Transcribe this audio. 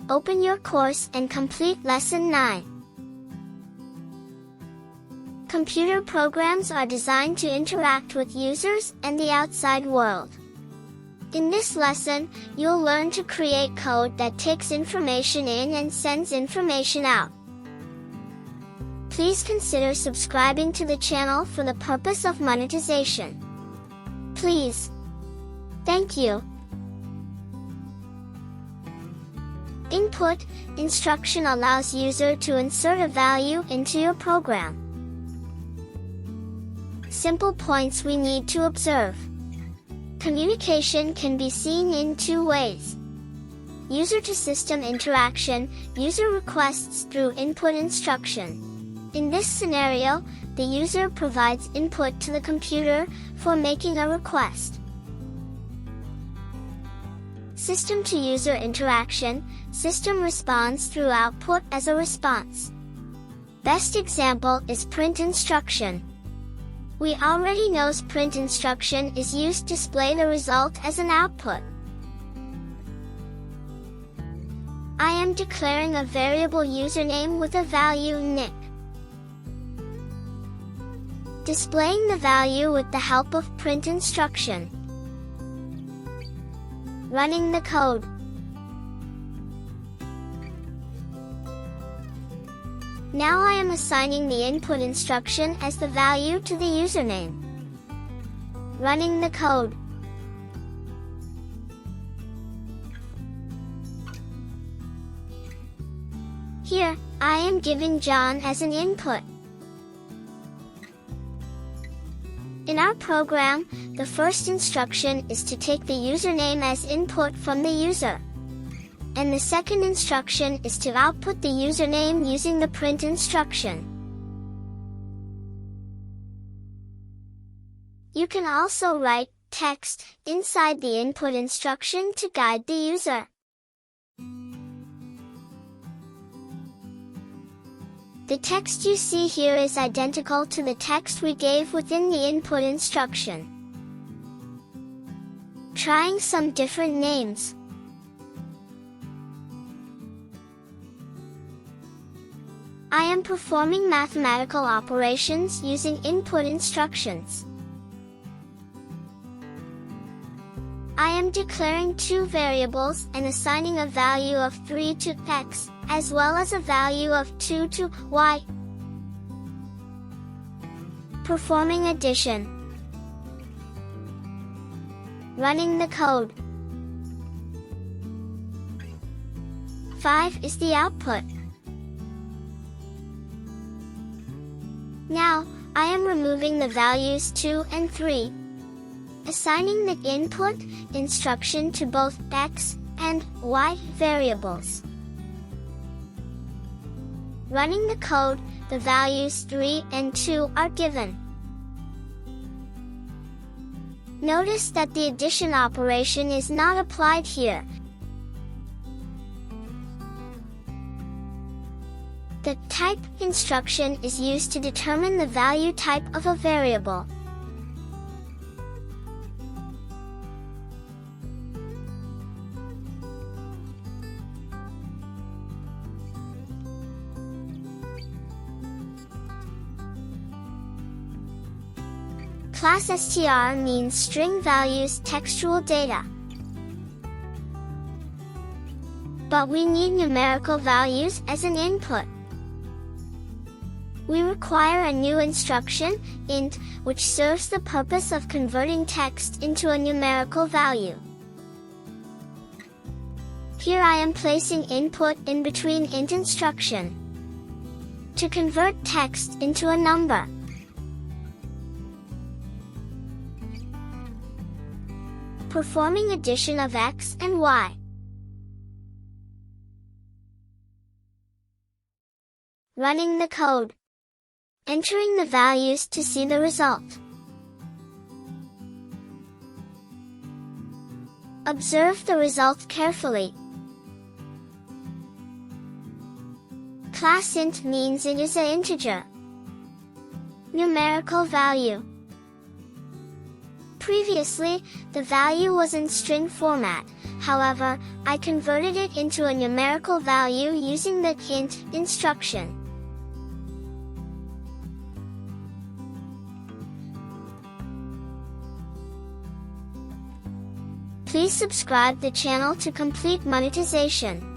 open your course and complete Lesson 9. Computer programs are designed to interact with users and the outside world. In this lesson, you'll learn to create code that takes information in and sends information out. Please consider subscribing to the channel for the purpose of monetization. Please. Thank you. Input instruction allows user to insert a value into your program. Simple points we need to observe. Communication can be seen in two ways. User-to-system interaction, user requests through input instruction. In this scenario, the user provides input to the computer for making a request. System-to-user interaction, system responds through output as a response. Best example is print instruction. We already know print instruction is used to display the result as an output. I am declaring a variable username with a value nick. Displaying the value with the help of print instruction. Running the code. Now I am assigning the input instruction as the value to the username. Running the code. Here, I am giving John as an input. In our program, the first instruction is to take the username as input from the user. And the second instruction is to output the username using the print instruction. You can also write text inside the input instruction to guide the user. The text you see here is identical to the text we gave within the input instruction. Trying some different names. I am performing mathematical operations using input instructions. I am declaring two variables and assigning a value of 3 to x, as well as a value of 2 to y. Performing addition. Running the code. 5 is the output. Now, I am removing the values 2 and 3. Assigning the input instruction to both x and y variables. Running the code, the values 3 and 2 are given. Notice that the addition operation is not applied here. The type instruction is used to determine the value type of a variable. Class str means string values textual data. But we need numerical values as an input. We require a new instruction, int, which serves the purpose of converting text into a numerical value. Here I am placing input in between int instruction to convert text into a number. Performing addition of x and y. Running the code. Entering the values to see the result. Observe the result carefully. Class int means it is an integer. Numerical value. Previously, the value was in string format, However, I converted it into a numerical value using the int instruction. Please subscribe the channel to complete monetization.